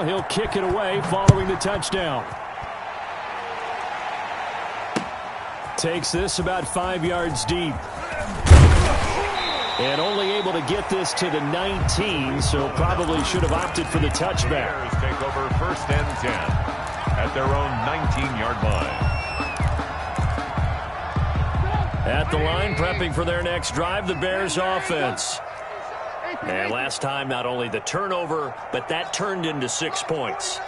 He'll kick it away following the touchdown. Takes this about 5 yards deep. And only able to get this to the 19, so probably should have opted for the touchback. Bears take over 1st and 10 at their own 19-yard line. At the line, prepping for their next drive, the Bears offense. And last time, not only the turnover, but that turned into 6 points.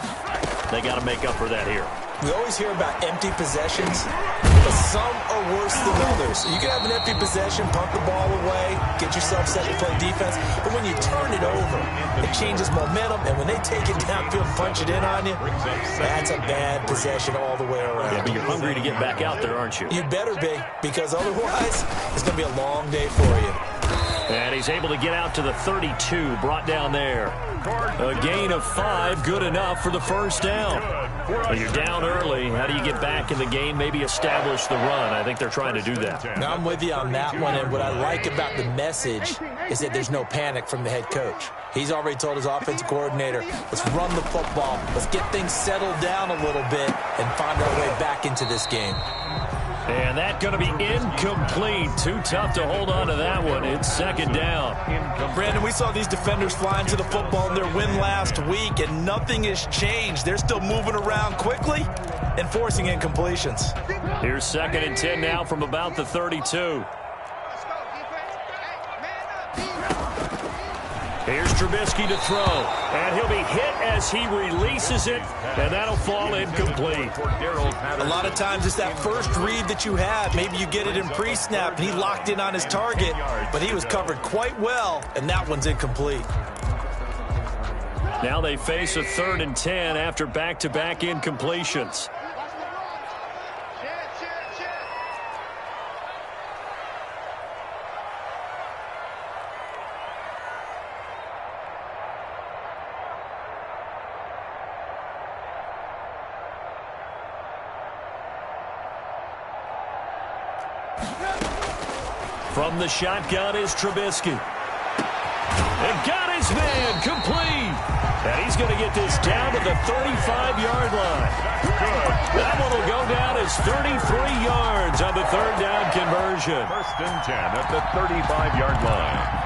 They got to make up for that here. We always hear about empty possessions, but some are worse than others. You can have an empty possession, punt the ball away, get yourself set to play defense, but when you turn it over, it changes momentum, and when they take it downfield and punch it in on you, that's a bad possession all the way around. Yeah, but you're hungry to get back out there, aren't you? You better be, because otherwise, it's going to be a long day for you. And he's able to get out to the 32, brought down there. A gain of 5, good enough for the first down. Well, you're down early. How do you get back in the game, maybe establish the run? I think they're trying to do that. Now, I'm with you on that one, and what I like about the message is that there's no panic from the head coach. He's already told his offensive coordinator, let's run the football, let's get things settled down a little bit and find our way back into this game. And that's going to be incomplete. Too tough to hold on to that one. It's 2nd down. Brandon, we saw these defenders flying to the football in their win last week, and nothing has changed. They're still moving around quickly and forcing incompletions. Here's 2nd and 10 now from about the 32. Here's Trubisky to throw, and he'll be hit as he releases it, and that'll fall incomplete. A lot of times it's that first read that you have. Maybe you get it in pre-snap, and he locked in on his target, but he was covered quite well, and that one's incomplete. Now they face a 3rd and 10 after back-to-back incompletions. From the shotgun is Trubisky. And got his man complete. And he's going to get this down to the 35-yard line. That one will go down as 33 yards on the 3rd down conversion. 1st and 10 at the 35-yard line.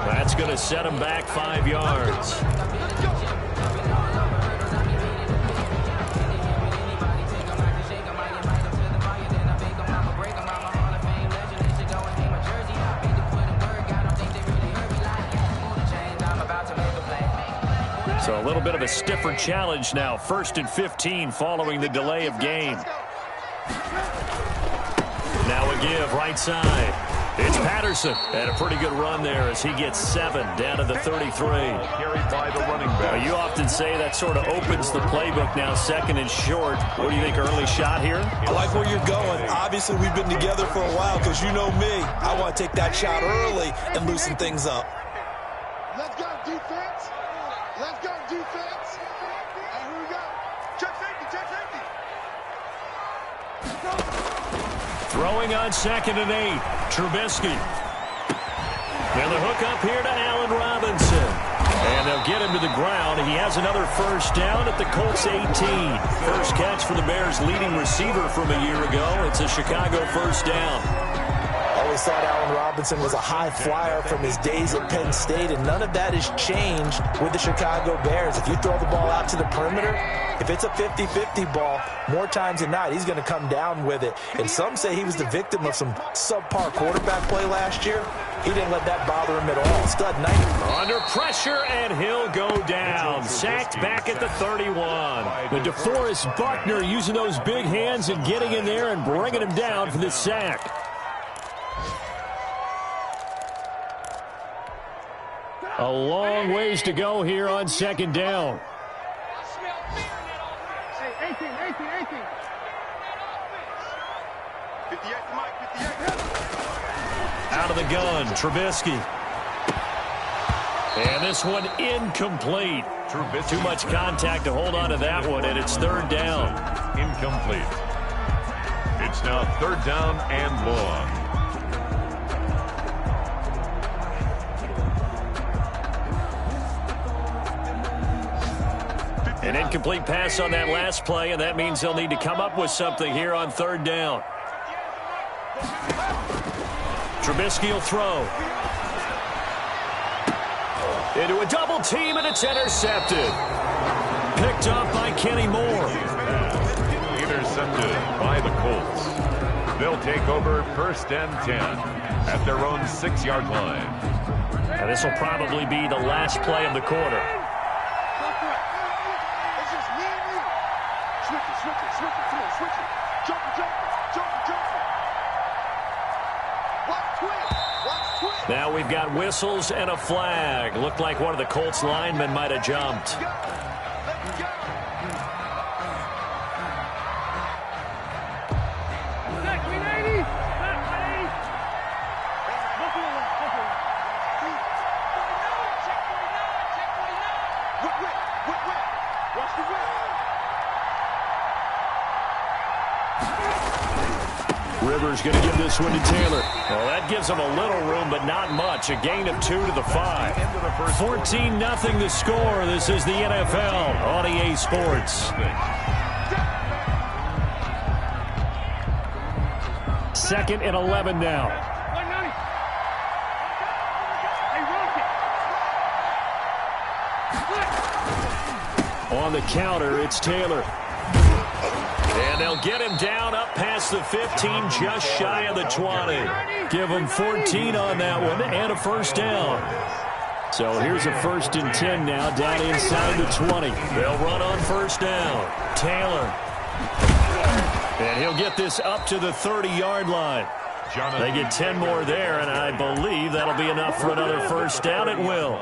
That's going to set him back 5 yards. So a little bit of a stiffer challenge now. 1st and 15 following the delay of game. Now a give right side. It's Patterson, and a pretty good run there as he gets 7 down to the 33. Carried by the running back. You often say that sort of opens the playbook now, 2nd and short. What do you think, early shot here? I like where you're going. Obviously, we've been together for a while because you know me. I want to take that shot early and loosen things up. Let's go, defense. Let's go, defense. And here we go. Check safety, check safety. Throwing on 2nd and 8. Trubisky. And the hook up here to Allen Robinson. And they'll get him to the ground. He has another 1st down at the Colts 18. First catch for the Bears' leading receiver from a year ago. It's a Chicago 1st down. Always thought Allen Robinson was a high flyer from his days at Penn State, and none of that has changed with the Chicago Bears. If you throw the ball out to the perimeter, if it's a 50-50 ball, more times than not, he's going to come down with it. And some say he was the victim of some subpar quarterback play last year. He didn't let that bother him at all. Stud 90. Under pressure, and he'll go down. Sacked back at the 31. The DeForest Buckner using those big hands and getting in there and bringing him down for the sack. A long ways to go here on 2nd down. Hey, 18. 58 to Mike, 58. Out of the gun, Trubisky. And this one incomplete. Too much contact to hold on to that one, and it's third down. Incomplete. It's now third down and long. An incomplete pass on that last play, and that means they'll need to come up with something here on third down. Trubisky will throw. Into a double team, and it's intercepted. Picked up by Kenny Moore. Intercepted by the Colts. They'll take over first and 10 at their own 6-yard line. And this will probably be the last play of the quarter. Now we've got whistles and a flag. Looked like one of the Colts linemen might have jumped. Rivers going to give this one to Taylor. Well, that gives him a little room, but not much. A gain of 2 to the 5. 14-0 the score. This is the NFL on EA Sports. Second and 11 now. On the counter, it's Taylor. And they'll get him down up past the 15, just shy of the 20. Give him 14 on that one and a first down. So here's a first and 10 now, down inside the 20. They'll run on first down. Taylor. And he'll get this up to the 30-yard line. They get 10 more there, and I believe that'll be enough for another first down. It will.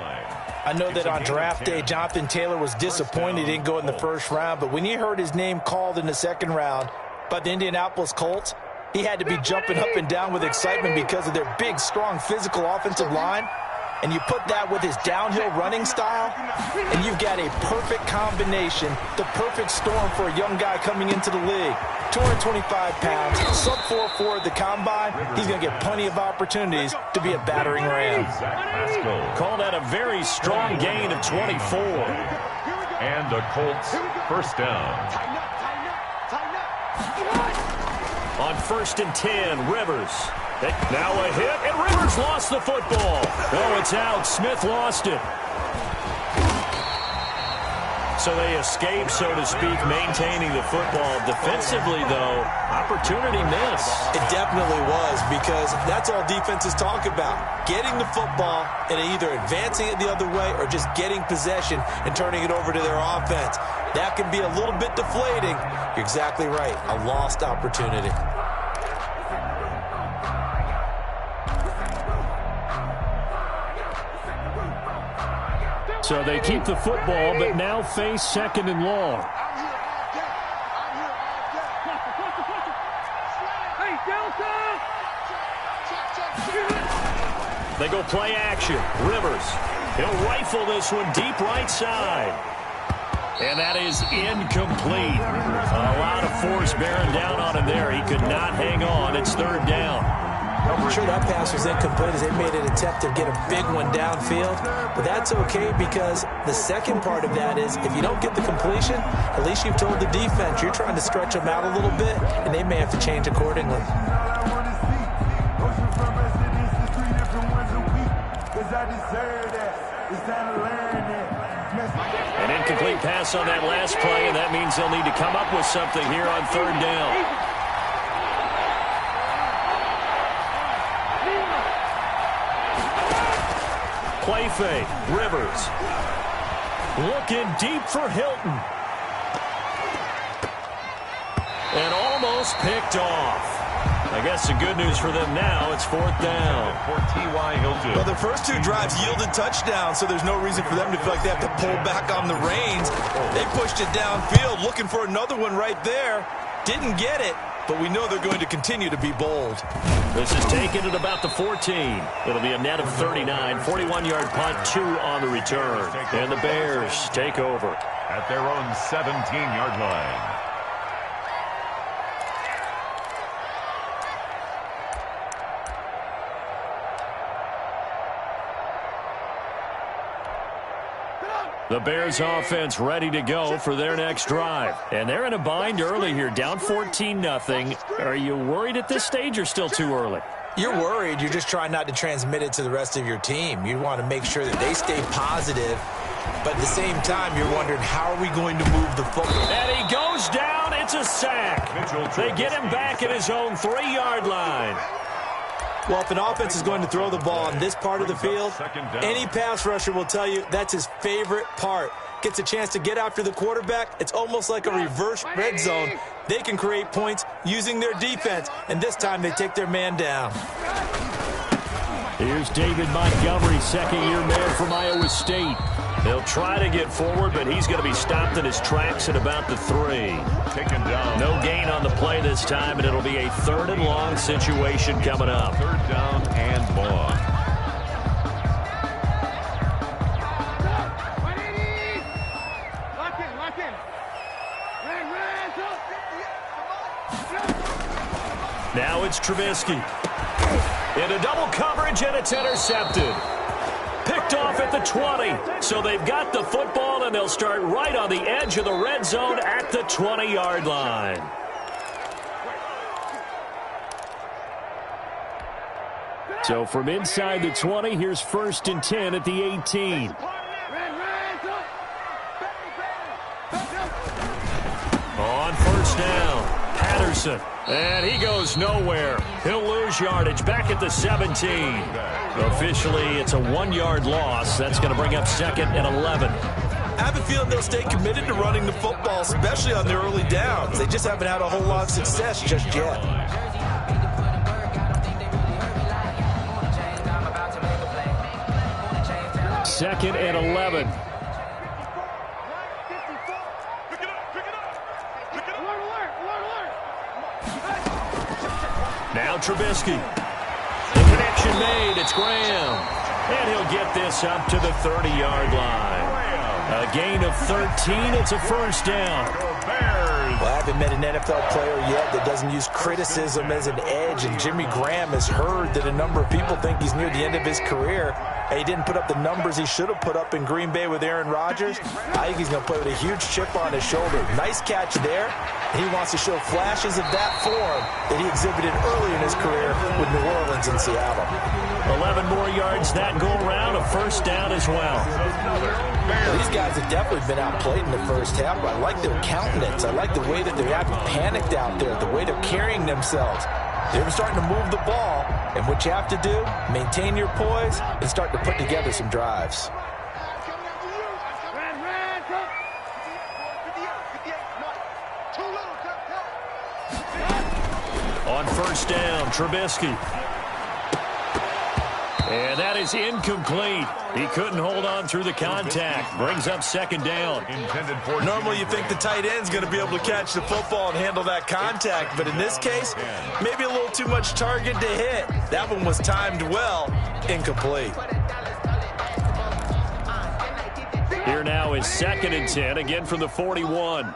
I know that on draft day, Jonathan Taylor was disappointed he didn't go in the first round, but when he heard his name called in the second round by the Indianapolis Colts, he had to be jumping up and down with excitement because of their big, strong, physical offensive line. And you put that with his downhill running style, and you've got a perfect combination, the perfect storm for a young guy coming into the league. 225 pounds, sub 4.4 at the combine. He's going to get plenty of opportunities to be a battering ram. Call that a very strong gain of 24. And the Colts first down. On first and 10, Rivers. Now a hit, and Rivers lost the football. Oh, it's out. Smith lost it. So they escape, so to speak, maintaining the football. Defensively, though, opportunity miss. It definitely was, because that's all defenses talk about. Getting the football and either advancing it the other way or just getting possession and turning it over to their offense. That can be a little bit deflating. You're exactly right. A lost opportunity. So they keep the football, but now face second and long. They go play action. Rivers. He'll rifle this one deep right side. And that is incomplete. A lot of force bearing down on him there. He could not hang on. It's third down. I'm sure that pass was incomplete as they made an attempt to get a big one downfield. But that's okay, because the second part of that is if you don't get the completion, at least you've told the defense you're trying to stretch them out a little bit, and they may have to change accordingly. An incomplete pass on that last play, and that means they'll need to come up with something here on third down. Play fake. Rivers. Looking deep for Hilton. And almost picked off. I guess the good news for them now, it's fourth down. For T.Y. Hilton. Well, the first two drives yielded touchdowns, so there's no reason for them to feel like they have to pull back on the reins. They pushed it downfield, looking for another one right there. Didn't get it, but we know they're going to continue to be bold. This is taken at about the 14. It'll be a net of 39, 41-yard punt, 2 on the return. And the Bears take over at their own 17-yard line. The Bears offense ready to go for their next drive. And they're in a bind early here, down 14-0. Are you worried at this stage or still too early? You're worried. You're just trying not to transmit it to the rest of your team. You want to make sure that they stay positive. But at the same time, you're wondering, how are we going to move the football? And he goes down. It's a sack. They get him back at his own 3-yard line. Well, if an offense is going to throw the ball on this part of the field, any pass rusher will tell you that's his favorite part. Gets a chance to get after the quarterback. It's almost like a reverse red zone. They can create points using their defense, and this time they take their man down. Here's David Montgomery, second-year man from Iowa State. They'll try to get forward, but he's going to be stopped in his tracks at about the 3. Taken down. No gain on the play this time, and it'll be a 3rd and long situation coming up. 3rd down and long. Lock in. Now it's Trubisky. Into double coverage, and it's intercepted. Picked off at the 20. So they've got the football, and they'll start right on the edge of the red zone at the 20-yard line. So from inside the 20, here's 1st and 10 at the 18. On 1st down, Patterson. And he goes nowhere. He'll lose yardage back at the 17. Officially, it's a 1-yard loss. That's going to bring up 2nd and 11. I have a feeling they'll stay committed to running the football, especially on their early downs. They just haven't had a whole lot of success just yet. Second and 11. Now Trubisky. The connection made. It's Graham. And he'll get this up to the 30-yard line. A gain of 13. It's a 1st down. Well, I haven't met an NFL player yet that doesn't use criticism as an edge, and Jimmy Graham has heard that a number of people think he's near the end of his career, and he didn't put up the numbers he should have put up in Green Bay with Aaron Rodgers. I think he's going to play with a huge chip on his shoulder. Nice catch there. He wants to show flashes of that form that he exhibited early in his career with New Orleans and Seattle. 11 more yards that go around, a 1st down as well. These guys have definitely been outplayed in the first half, but I like their countenance. I like the way that they're acting panicked out there, the way they're carrying themselves. They're starting to move the ball, and what you have to do, maintain your poise and start to put together some drives. On 1st down, Trubisky. And that is incomplete. He couldn't hold on through the contact. Brings up 2nd down. Normally you think the tight end's going to be able to catch the football and handle that contact, but in this case, maybe a little too much target to hit. That one was timed well. Incomplete. Here now is 2nd and 10, again from the 41.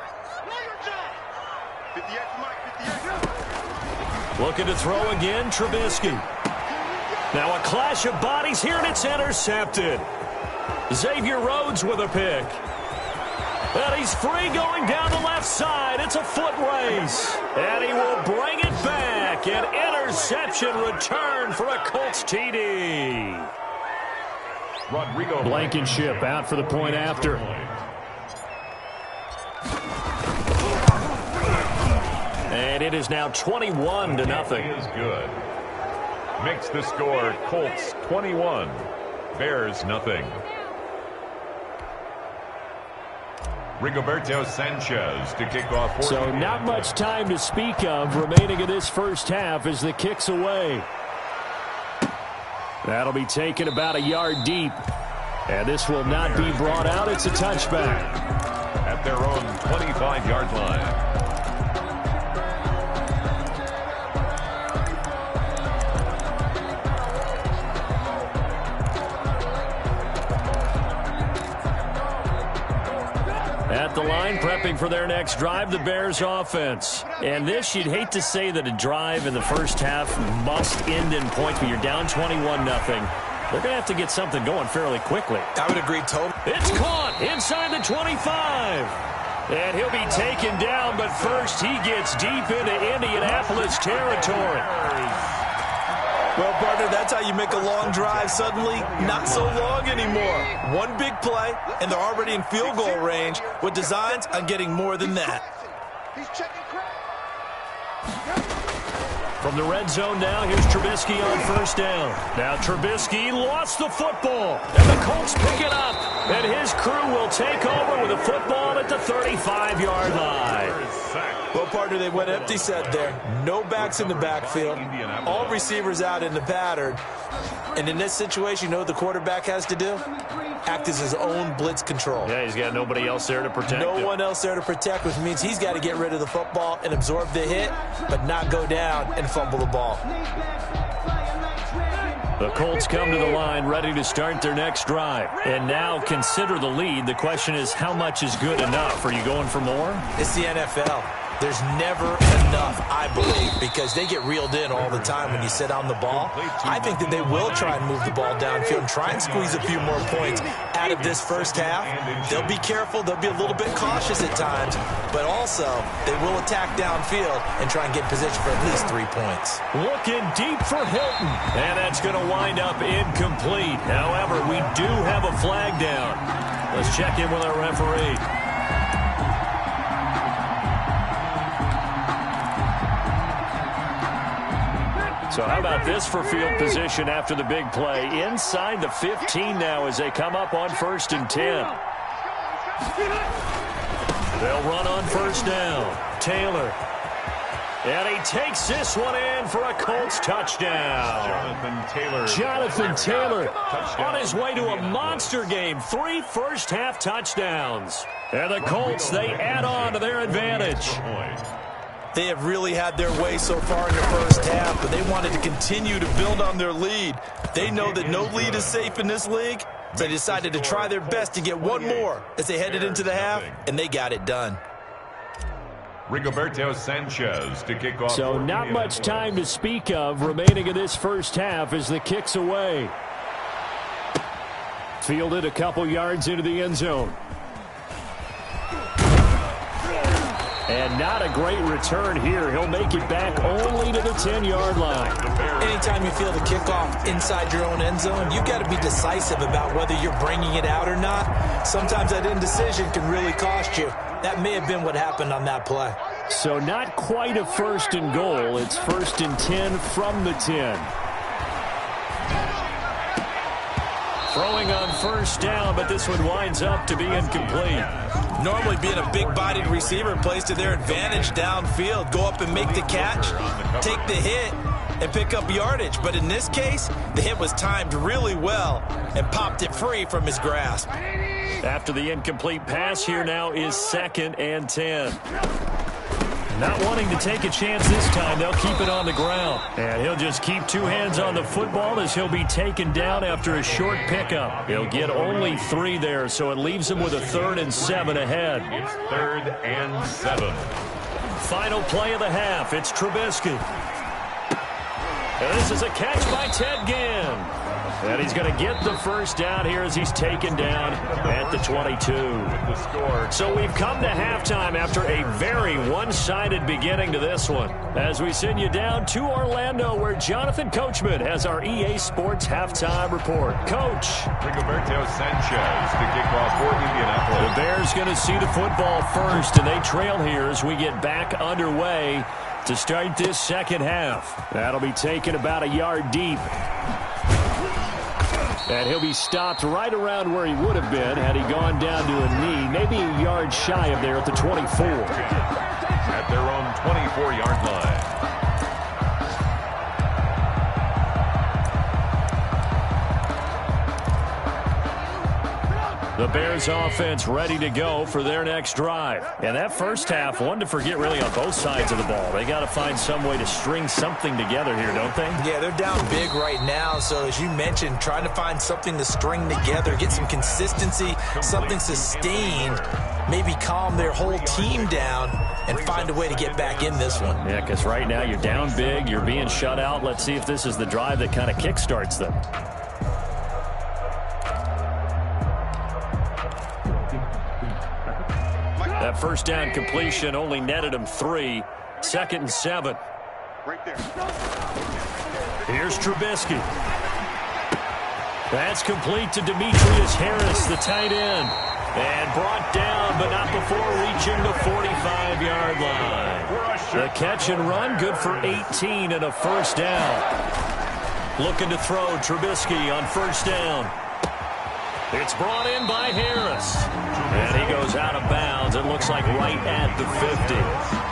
Looking to throw again, Trubisky. Now a clash of bodies here, and it's intercepted. Xavier Rhodes with a pick. And he's free going down the left side. It's a foot race. And he will bring it back. An interception return for a Colts TD. Blankenship out for the point after. And it is now 21-0. Is good. Makes the score Colts 21, Bears nothing. Rigoberto Sanchez to kick off. So not much time to speak of remaining in this first half as the kick's away. That'll be taken about a yard deep. And this will not be brought out. It's a touchback. At their own 25-yard line. at the line, prepping for their next drive, the Bears offense. And this, you'd hate to say that a drive in the first half must end in points, but you're down 21-0. They're going to have to get something going fairly quickly. I would agree totally. It's caught inside the 25. And he'll be taken down, but first he gets deep into Indianapolis territory. Well, partner, that's how you make a long drive suddenly not so long anymore. One big play, and they're already in field goal range with designs on getting more than that. He's checking crowd. From the red zone now, here's Trubisky on first down. Now Trubisky lost the football, and the Colts pick it up. And his crew will take over with a football at the 35-yard line. Well, partner, they went empty set there. No backs in the backfield. All receivers out in the pattern. And in this situation, you know what the quarterback has to do? Act as his own blitz control. Yeah, he's got nobody else there to protect him. No one else there to protect, which means he's got to get rid of the football and absorb the hit, but not go down and fumble the ball. The Colts come to the line ready to start their next drive. And now consider the lead. The question is, how much is good enough? Are you going for more? It's the NFL. There's never enough, I believe, because they get reeled in all the time when you sit on the ball. I think that they will try and move the ball downfield and try and squeeze a few more points out of this first half. They'll be careful. They'll be a little bit cautious at times, but also they will attack downfield and try and get position for at least 3 points. Looking deep for Hilton, and that's going to wind up incomplete. However, we do have a flag down. Let's check in with our referee. So how about this for field position after the big play? Inside the 15 now as they come up on 1st and 10. They'll run on first down. Taylor. And he takes this one in for a Colts touchdown. Jonathan Taylor on his way to a monster game. 3 first-half touchdowns. And the Colts, they add on to their advantage. They have really had their way so far in the first half, but they wanted to continue to build on their lead. They know that no lead is safe in this league, so they decided to try their best to get one more as they headed into the half, and they got it done. Rigoberto Sanchez to kick off. So not much time to speak of remaining in this first half as the kick's away. Fielded a couple yards into the end zone. And not a great return here. He'll make it back only to the 10-yard line. Anytime you feel the kickoff inside your own end zone, you've got to be decisive about whether you're bringing it out or not. Sometimes that indecision can really cost you. That may have been what happened on that play. So not quite a 1st and goal. It's 1st and 10 from the 10. Throwing on first down, but this one winds up to be incomplete. Normally being a big-bodied receiver plays to their advantage downfield. Go up and make the catch, take the hit, and pick up yardage. But in this case, the hit was timed really well and popped it free from his grasp. After the incomplete pass, here now is 2nd and 10. Not wanting to take a chance this time, they'll keep it on the ground. And he'll just keep 2 hands on the football as he'll be taken down after a short pickup. He'll get only 3 there, so it leaves him with a 3rd and 7 ahead. It's 3rd and 7. Final play of the half. It's Trubisky. And this is a catch by Ted Ginn. And he's going to get the first down here as he's taken down at the 22. So we've come to halftime after a very one-sided beginning to this one. As we send you down to Orlando, where Jonathan Coachman has our EA Sports halftime report. Coach. Rigoberto Sanchez to kick off for Indianapolis. The Bears going to see the football first, and they trail here as we get back underway to start this second half. That'll be taken about a yard deep. And he'll be stopped right around where he would have been had he gone down to a knee, maybe a yard shy of there at the 24. At their own 24-yard line. The Bears offense ready to go for their next drive. And that first half, one to forget really on both sides of the ball. They got to find some way to string something together here, don't they? Yeah, they're down big right now. So as you mentioned, trying to find something to string together, get some consistency, something sustained maybe calm their whole team down and find a way to get back in this one. Yeah, because right now you're down big, you're being shut out. Let's see if this is the drive that kind of kickstarts them. That first down completion only netted him 3. 2nd and 7. Right there. Here's Trubisky. That's complete to Demetrius Harris, the tight end. And brought down, but not before reaching the 45-yard line. The catch and run, good for 18 and a first down. Looking to throw Trubisky on first down. It's brought in by Harris. And he goes out of bounds. It looks like right at the 50.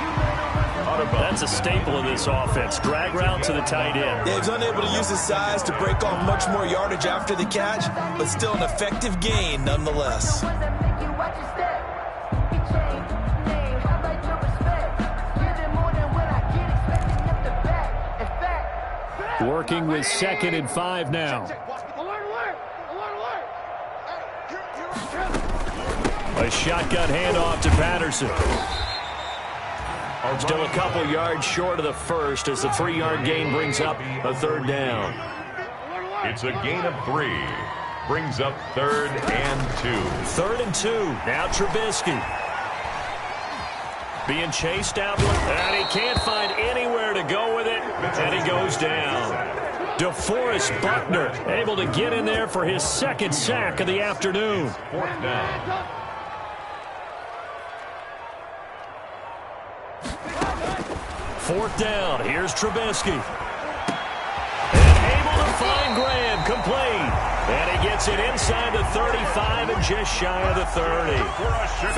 That's a staple of this offense. Drag route to the tight end. Yeah, he's unable to use his size to break off much more yardage after the catch, but still an effective gain nonetheless. Working with 2nd and 5 now. A shotgun handoff to Patterson. Still a couple yards short of the first as the 3-yard gain brings up a 3rd down. It's a gain of 3. Brings up 3rd and 2. 3rd and 2. Now Trubisky. Being chased out, and he can't find anywhere to go with it, and he goes down. DeForest Buckner able to get in there for his 2nd sack of the afternoon. 4th down. 4th down. Here's Trubisky. And able to find Graham, complete. And he gets it inside the 35 and just shy of the 30.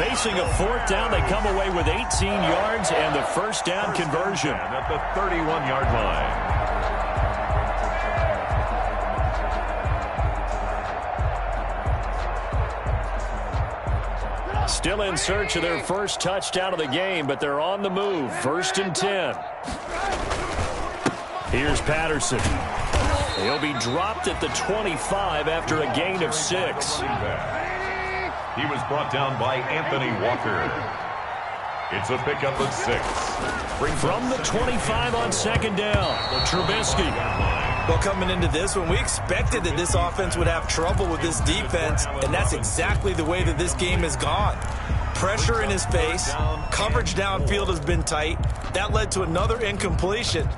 Facing a 4th down, they come away with 18 yards and the first down conversion. At the 31-yard line. Still in search of their first touchdown of the game, but they're on the move. 1st and 10. Here's Patterson. He'll be dropped at the 25 after a gain of 6. He was brought down by Anthony Walker. It's a pickup of 6. From the 25 on 2nd down, Trubisky. Well, coming into this one, we expected that this offense would have trouble with this defense, and that's exactly the way that this game has gone. Pressure in his face, coverage downfield has been tight. That led to another incompletion.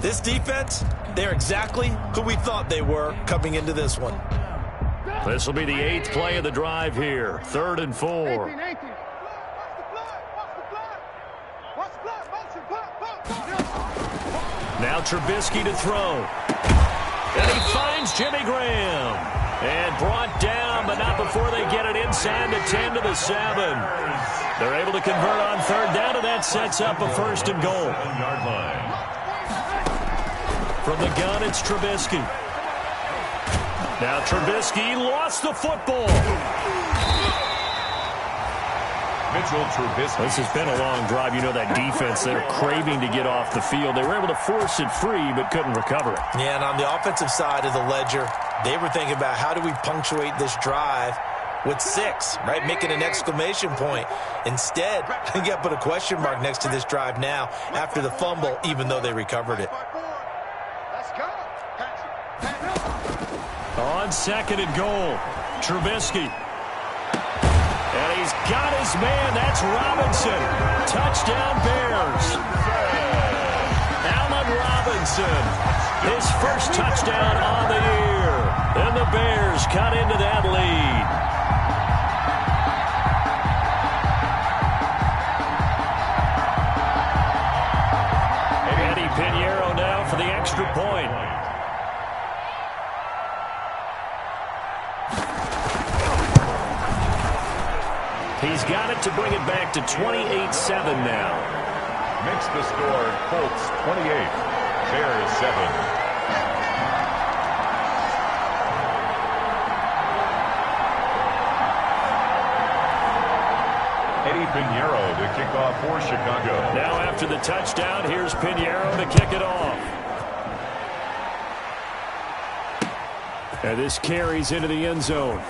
This defense, they're exactly who we thought they were coming into this one. This will be the 8th play of the drive here. 3rd and 4. Now Trubisky to throw. And he finds Jimmy Graham. And brought down, but not before they get it inside the 10 to the 7. They're able to convert on 3rd down, and that sets up a 1st and goal. From the gun, it's Trubisky. Now Trubisky lost the football. Mitchell Trubisky. This has been a long drive. You know that defense, they're craving to get off the field. They were able to force it free, but couldn't recover it. Yeah, and on the offensive side of the ledger, they were thinking about how do we punctuate this drive with 6, right? Making an exclamation point. Instead, you got to put a question mark next to this drive now after the fumble, even though they recovered it. On 2nd and goal, Trubisky. And he's got his man. That's Robinson. Touchdown, Bears. Allen Robinson. His first touchdown on the year. And the Bears cut into that lead. Eddie Pinheiro now for the extra point. He's got it to bring it back to 28-7 now. Makes the score Colts 28, Bears 7. Eddie Pinheiro to kick off for Chicago. Now after the touchdown, here's Pinheiro to kick it off. And this carries into the end zone.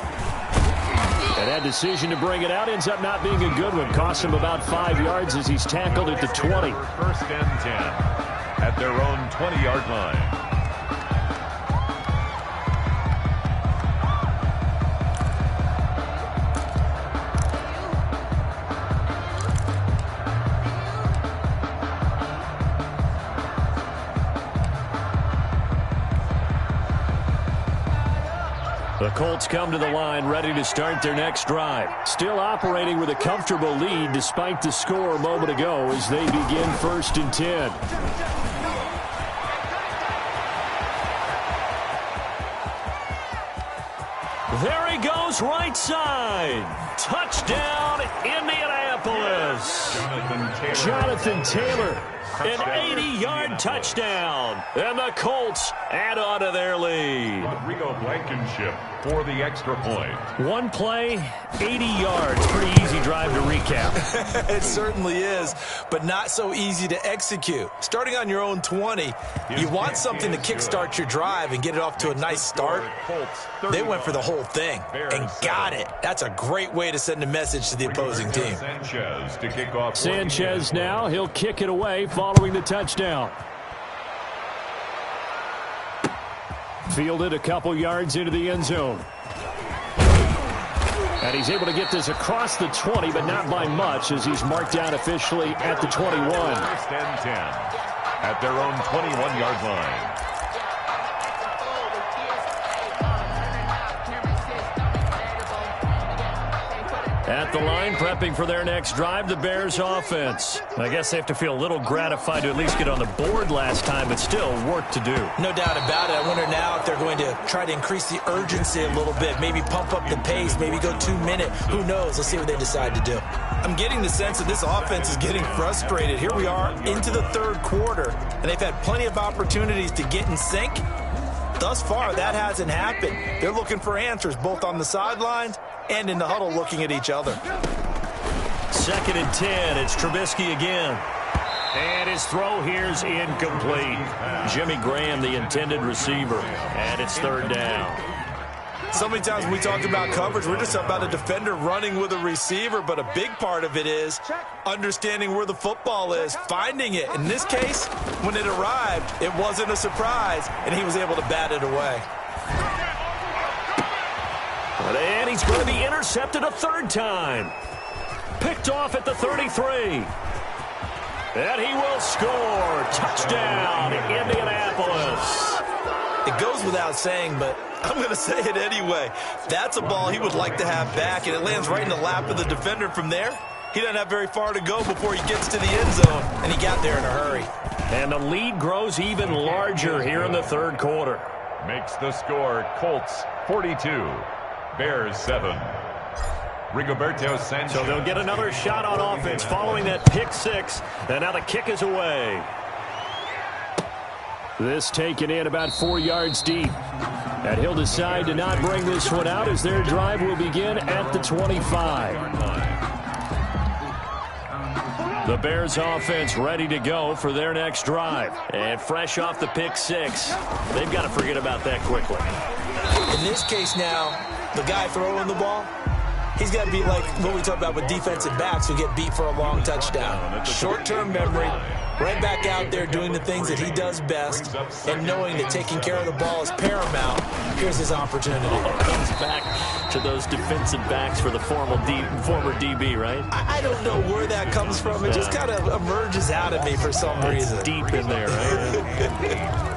And that decision to bring it out ends up not being a good one. Costs him about 5 yards as he's tackled at the 20. First and 10 at their own 20-yard line. The Colts come to the line ready to start their next drive. Still operating with a comfortable lead despite the score a moment ago as they begin first and 10. There he goes, right side. Touchdown, Indianapolis. Jonathan Taylor. An 80-yard touchdown. And the Colts add on to their lead. Rodrigo Blankenship for the extra point. One play, 80 yards. Pretty easy drive to recap. It certainly is, but not so easy to execute. Starting on your own 20, you want something to kickstart your drive and get it off to a nice start. They went for the whole thing and got it. That's a great way to send a message to the opposing team. Sanchez to kick off. Sanchez now, he'll kick it away following the touchdown. Fielded a couple yards into the end zone. And he's able to get this across the 20, but not by much as he's marked down officially at the 21. First and 10 at their own 21-yard line. At the line, prepping for their next drive, the Bears offense. I guess they have to feel a little gratified to at least get on the board last time, but still work to do. No doubt about it. I wonder now if they're going to try to increase the urgency a little bit, maybe pump up the pace, maybe go 2 minute. Who knows? Let's see what they decide to do. I'm getting the sense that this offense is getting frustrated. Here we are into the third quarter, and they've had plenty of opportunities to get in sync. Thus far, that hasn't happened. They're looking for answers both on the sidelines and in the huddle looking at each other. Second and 10. It's Trubisky again. And his throw here's incomplete. Jimmy Graham, the intended receiver. And it's third down. So many times when we talk about coverage, we're just about a defender running with a receiver, but a big part of it is understanding where the football is, finding it. In this case, when it arrived, it wasn't a surprise, and he was able to bat it away. And he's going to be intercepted a third time. Picked off at the 33. And he will score. Touchdown, Indianapolis. It goes without saying, but I'm going to say it anyway. That's a ball he would like to have back, and it lands right in the lap of the defender from there. He doesn't have very far to go before he gets to the end zone, and he got there in a hurry. And the lead grows even larger here in the third quarter. Makes the score Colts 42, Bears 7. Rigoberto Sanchez. So they'll get another shot on offense following that pick six, and now the kick is away. This taken in about 4 yards deep. And he'll decide to not bring this one out as their drive will begin at the 25. The Bears offense ready to go for their next drive. And fresh off the pick six, they've got to forget about that quickly. In this case now, the guy throwing the ball, he's got to be like what we talk about with defensive backs who get beat for a long touchdown. Short-term memory, right back out there doing the things that he does best, and knowing that taking care of the ball is paramount. Here's his opportunity. Comes back to those defensive backs for the former DB, right? I don't know where that comes from. It just kind of emerges out of me for some reason. It's deep in there, right?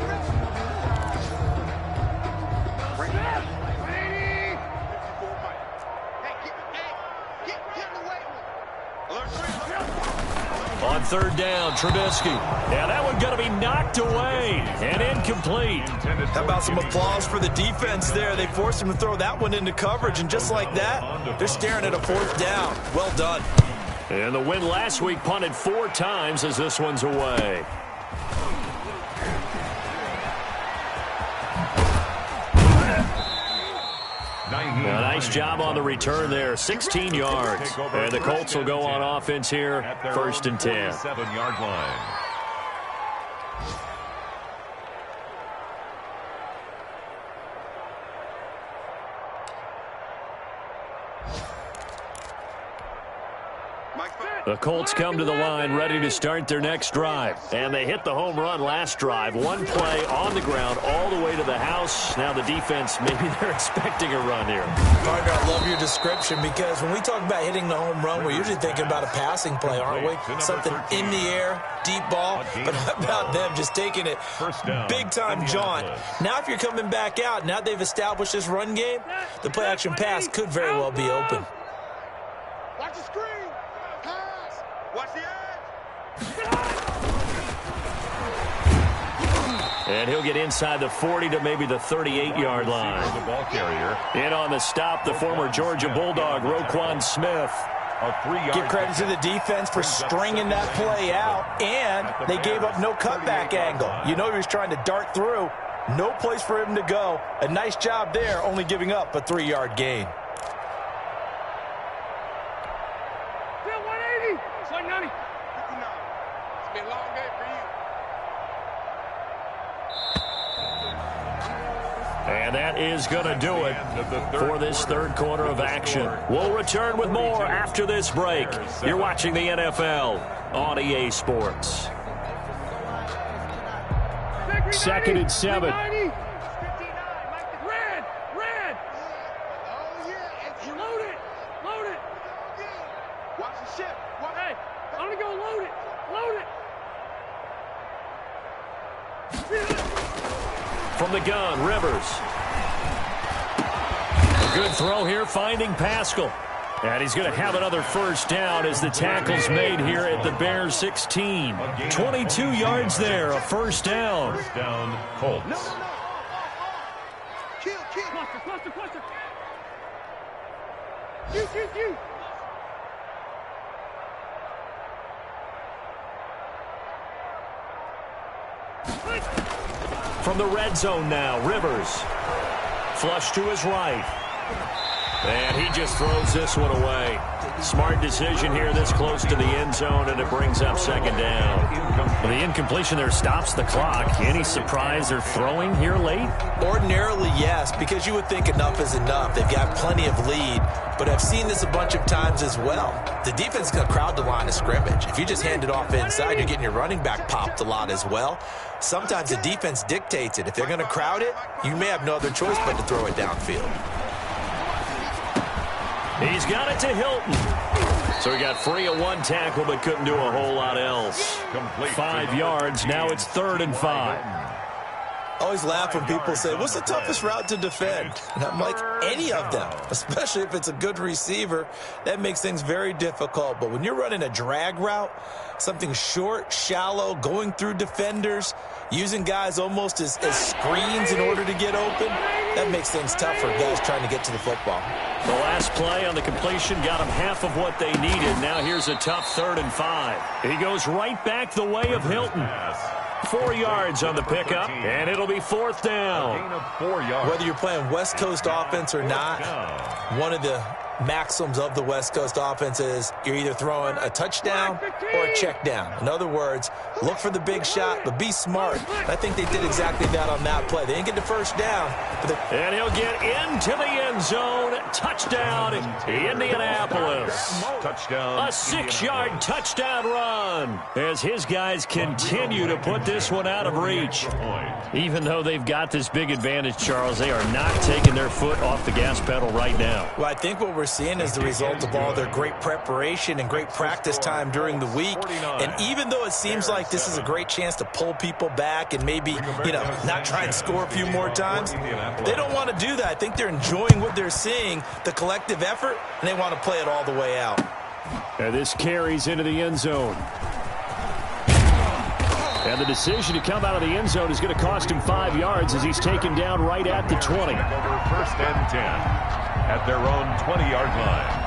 On third down, Trubisky. Yeah, that one going to be knocked away and incomplete. How about some applause for the defense there? They forced him to throw that one into coverage, and just like that, they're staring at a fourth down. Well done. And the win last week punted 4 times as this one's away. A nice job on the return there, 16 yards. And the Colts will go on offense here, first and 10. 7-yard line. The Colts come to the line ready to start their next drive. And they hit the home run last drive. One play on the ground all the way to the house. Now the defense, maybe they're expecting a run here. Partner, I love your description because when we talk about hitting the home run, we're usually thinking about a passing play, aren't we? Something in the air, deep ball. But how about them just taking it big-time jaunt? Now if you're coming back out, now they've established this run game, the play-action pass could very well be open. Watch the screen. Pass. Watch the edge. And he'll get inside the 40 to maybe the 38-yard line. The ball carrier. In on the stop, the former Georgia Bulldog, Roquan Smith. Give credit to the defense for stringing that play out, and they gave up no cutback angle. You know he was trying to dart through. No place for him to go. A nice job there, only giving up a 3-yard gain. 180. 190. 59. It's been a long day for you. And that is going to do it for this third quarter of action. We'll return with more after this break. You're watching the NFL on EA Sports. 2nd and 7. Red. Oh, yeah. Load it. Load it. Watch the ship. Hey, I'm going to go load it. Load it. From the gun, Rivers. A good throw here, finding Pascal. And he's going to have another first down as the tackle's made here at the Bears 16. 22 yards there, a first down. First down, Colts. No. Kill. Cluster. You. From the red zone now, Rivers. Flush to his right. And he just throws this one away. Smart decision here this close to the end zone, and it brings up second down. The incompletion there stops the clock. Any surprise they're throwing here late? Ordinarily, yes, because you would think enough is enough. They've got plenty of lead, but I've seen this a bunch of times as well. The defense is going to crowd the line of scrimmage. If you just hand it off inside, you're getting your running back popped a lot as well. Sometimes the defense dictates it. If they're going to crowd it, you may have no other choice but to throw it downfield. He's got it to Hilton. So he got free of one tackle but couldn't do a whole lot else. 5 yards. Now it's 3rd and 5. I always laugh when people say, what's the toughest route to defend? And I'm like, any of them, especially if it's a good receiver. That makes things very difficult. But when you're running a drag route, something short, shallow, going through defenders, using guys almost as screens in order to get open, that makes things tough for guys trying to get to the football. The last play on the completion got them half of what they needed. Now here's a tough 3rd and 5. He goes right back the way of Hilton. 4 yards on the pickup, and it'll be 4th down. Gain of 4 yards. Whether you're playing West Coast offense or not, one of the maxims of the West Coast offense is you're either throwing a touchdown or a check down. In other words, look for the big shot, but be smart. I think they did exactly that on that play. They didn't get the first down. And he'll get into the end zone. Touchdown, Indianapolis. Touchdown. A 6-yard touchdown run as his guys continue to put this one out of reach. Even though they've got this big advantage, Charles, they are not taking their foot off the gas pedal right now. Well, I think what we're seeing is the result of all their great preparation and great practice time during the week. And even though it seems like this is a great chance to pull people back and maybe, not try and score a few more times, they don't want to do that. I think they're enjoying what they're seeing, the collective effort, and they want to play it all the way out. And this carries into the end zone. And the decision to come out of the end zone is going to cost him 5 yards as he's taken down right at the 20. Over 1st and 10 at their own 20-yard line.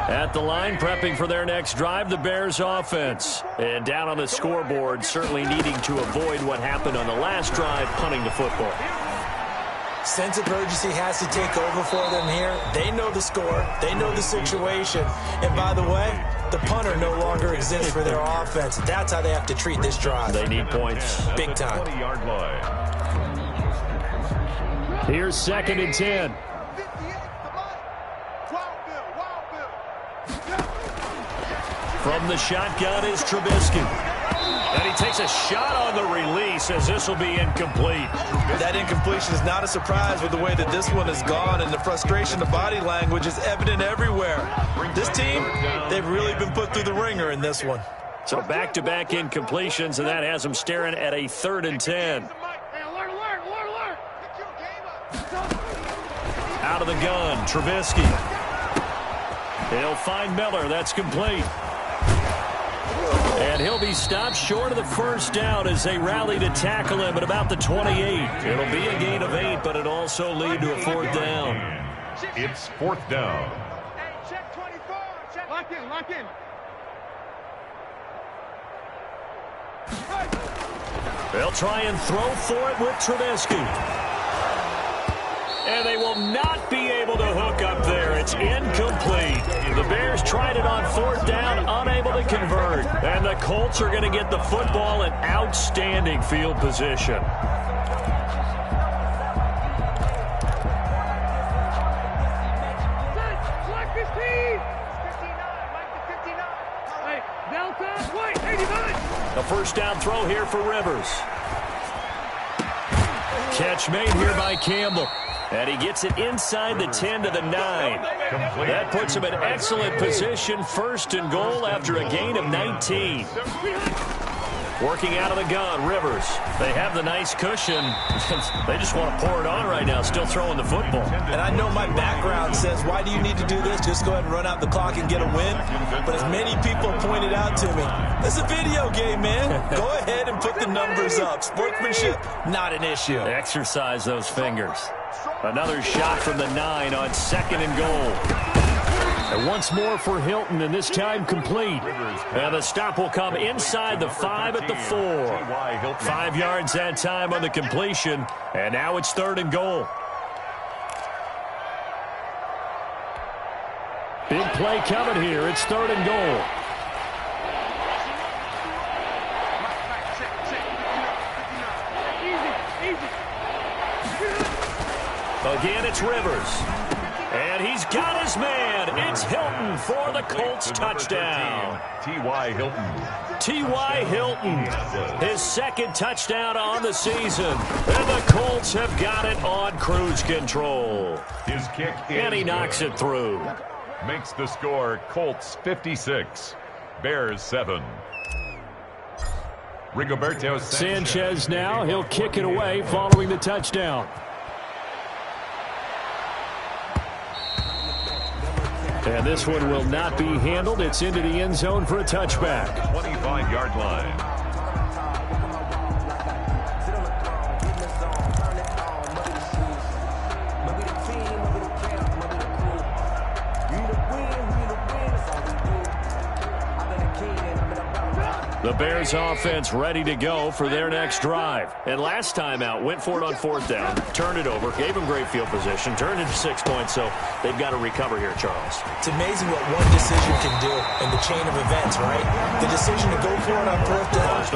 At the line, prepping for their next drive, the Bears offense. And down on the scoreboard, certainly needing to avoid what happened on the last drive, punting the football. Sense of urgency has to take over for them here. They know the score. They know the situation. And by the way, the punter no longer exists for their offense. That's how they have to treat this drive. They need points. Big time. 20-yard line. Here's 2nd and 10. From the shotgun is Trubisky. And he takes a shot on the release as this will be incomplete. That incompletion is not a surprise with the way that this one has gone, and the frustration, the body language is evident everywhere. This team, they've really been put through the ringer in this one. So back-to-back incompletions, and that has them staring at a 3rd and 10. Out of the gun, Trubisky. He'll find Miller. That's complete. And he'll be stopped short of the first down as they rally to tackle him at about the 28. It'll be a gain of 8, but it'll also lead to a 4th down. It's 4th down. Hey, check 24. Check. Lock in, lock in. They'll try and throw for it with Trubisky. And they will not be able to hook up there. It's incomplete. The Bears tried it on 4th down, unable to convert. And the Colts are going to get the football in outstanding field position. A first down throw here for Rivers. Catch made here by Campbell. And he gets it inside the 10 to the 9. That puts him in excellent position, 1st and goal after a gain of 19. Working out of the gun, Rivers. They have the nice cushion. They just want to pour it on right now, still throwing the football. And I know my background says, why do you need to do this? Just go ahead and run out the clock and get a win. But as many people pointed out to me, it's a video game, man. Go ahead and put the numbers up. Sportsmanship, not an issue. Exercise those fingers. Another shot from the 9 on 2nd and goal. And once more for Hilton, and this time complete. And the stop will come inside the 5 at the 4. 5 yards that time on the completion. And now it's 3rd and goal. Big play coming here. It's 3rd and goal. Again, it's Rivers. And he's got his man. It's Hilton for the Colts touchdown. T.Y. Hilton. T.Y. Hilton, his 2nd touchdown on the season. And the Colts have got it on cruise control. His kick and he knocks it through. Makes the score Colts 56, Bears 7. Rigoberto Sanchez now. He'll kick it away following the touchdown. And this one will not be handled. It's into the end zone for a touchback. 25-yard line. The Bears offense ready to go for their next drive. And last time out, went for it on 4th down, turned it over, gave them great field position, turned it to 6 points, so they've got to recover here, Charles. It's amazing what one decision can do in the chain of events, right? The decision to go for it on 4th down,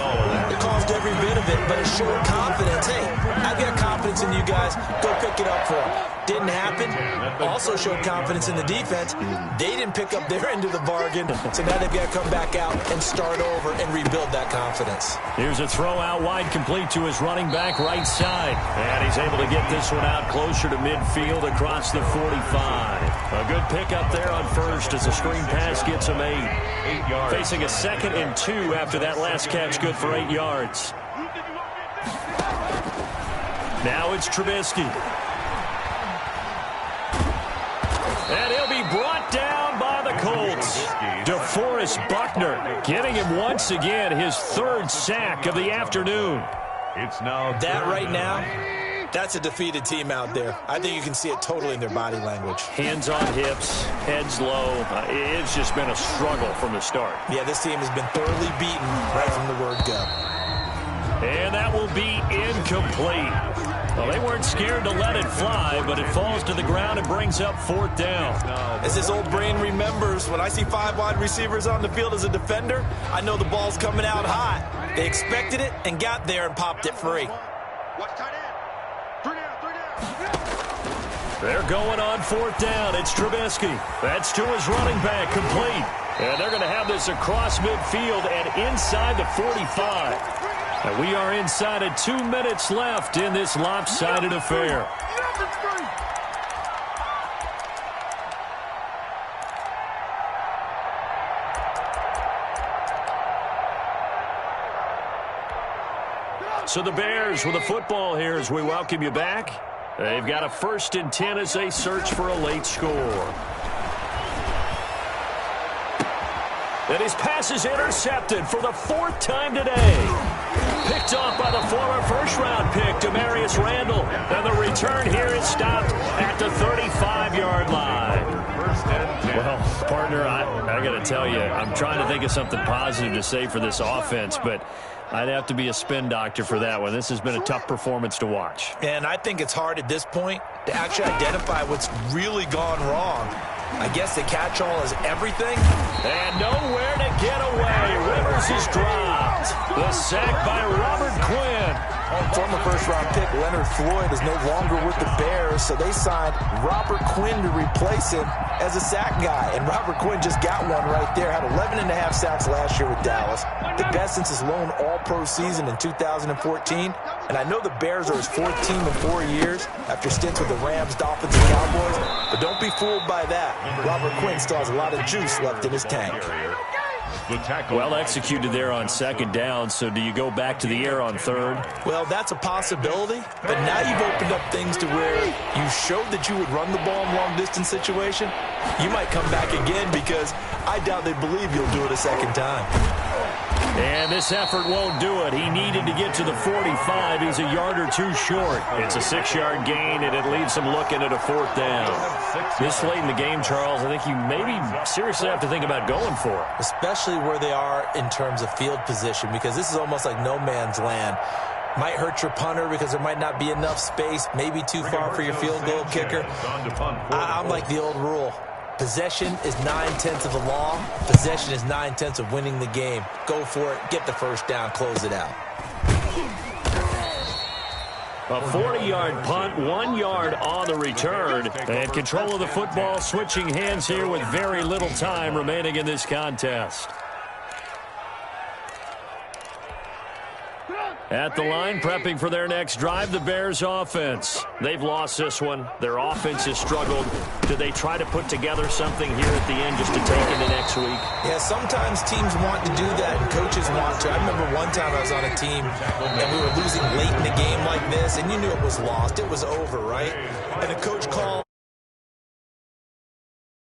it caused every bit of it, but it showed confidence. Hey, I've got confidence in you guys. Go pick it up for them. Didn't happen. Also showed confidence in the defense. They didn't pick up their end of the bargain, so now they've got to come back out and start over and rebuild that confidence. Here's a throw out wide, complete to his running back right side. And he's able to get this one out closer to midfield across the 45. A good pickup there on 1st as the screen pass gets him 8. 8 yards. Facing a 2nd and 2 after that last catch, good for 8 yards. Now it's Trubisky. And he'll be brought down by the Colts. DeForest Buckner getting him once again his 3rd sack of the afternoon. It's now that right now, that's a defeated team out there. I think you can see it totally in their body language. Hands on hips, heads low. It's just been a struggle from the start. Yeah, this team has been thoroughly beaten right from the word go. And that will be incomplete. Well, they weren't scared to let it fly, but it falls to the ground and brings up 4th down. As his old brain remembers, when I see 5 wide receivers on the field as a defender, I know the ball's coming out hot. They expected it and got there and popped it free. Watch tight end. 3 down, 3 down. They're going on 4th down. It's Trubisky. That's to his running back, complete. And they're going to have this across midfield and inside the 45. And we are inside of 2 minutes left in this lopsided affair. So the Bears with the football here as we welcome you back. They've got a 1st and 10 as they search for a late score. And his pass is intercepted for the 4th time today. Picked off by the former first-round pick, Demarius Randall. And the return here is stopped at the 35-yard line. Well, partner, I got to tell you, I'm trying to think of something positive to say for this offense, but I'd have to be a spin doctor for that one. This has been a tough performance to watch. And I think it's hard at this point to actually identify what's really gone wrong. I guess the catch-all is everything. And nowhere to get away. Rivers is dropped. The sack by Robert Quinn. Former first-round pick Leonard Floyd is no longer with the Bears, so they signed Robert Quinn to replace him as a sack guy. And Robert Quinn just got one right there. Had 11.5 sacks last year with Dallas. The best since his lone all-pro season in 2014. And I know the Bears are his 4th team in 4 years after stints with the Rams, Dolphins, and Cowboys. But don't be fooled by that. Robert Quinn still has a lot of juice left in his tank. Well executed there on 2nd down, so do you go back to the air on 3rd? Well, that's a possibility, but now you've opened up things to where you showed that you would run the ball in long-distance situation. You might come back again because I doubt they believe you'll do it a 2nd time. And this effort won't do it. He needed to get to the 45. He's a yard or 2 short. It's a 6-yard gain, and it leaves him looking at a 4th down. This late in the game, Charles, I think you maybe seriously have to think about going for it. Especially where they are in terms of field position, because this is almost like no man's land. Might hurt your punter because there might not be enough space, maybe too far for your field goal kicker. I'm like the old rule. Possession is 9/10 of the law. Possession is 9/10 of winning the game. Go for it. Get the 1st down. Close it out. A 40-yard punt, 1 yard on the return. And control of the football switching hands here with very little time remaining in this contest. At the line, prepping for their next drive, the Bears offense. They've lost this one. Their offense has struggled. Do they try to put together something here at the end just to take into next week? Yeah, sometimes teams want to do that and coaches want to. I remember one time I was on a team and we were losing late in the game like this, and you knew it was lost. It was over, right? And the coach called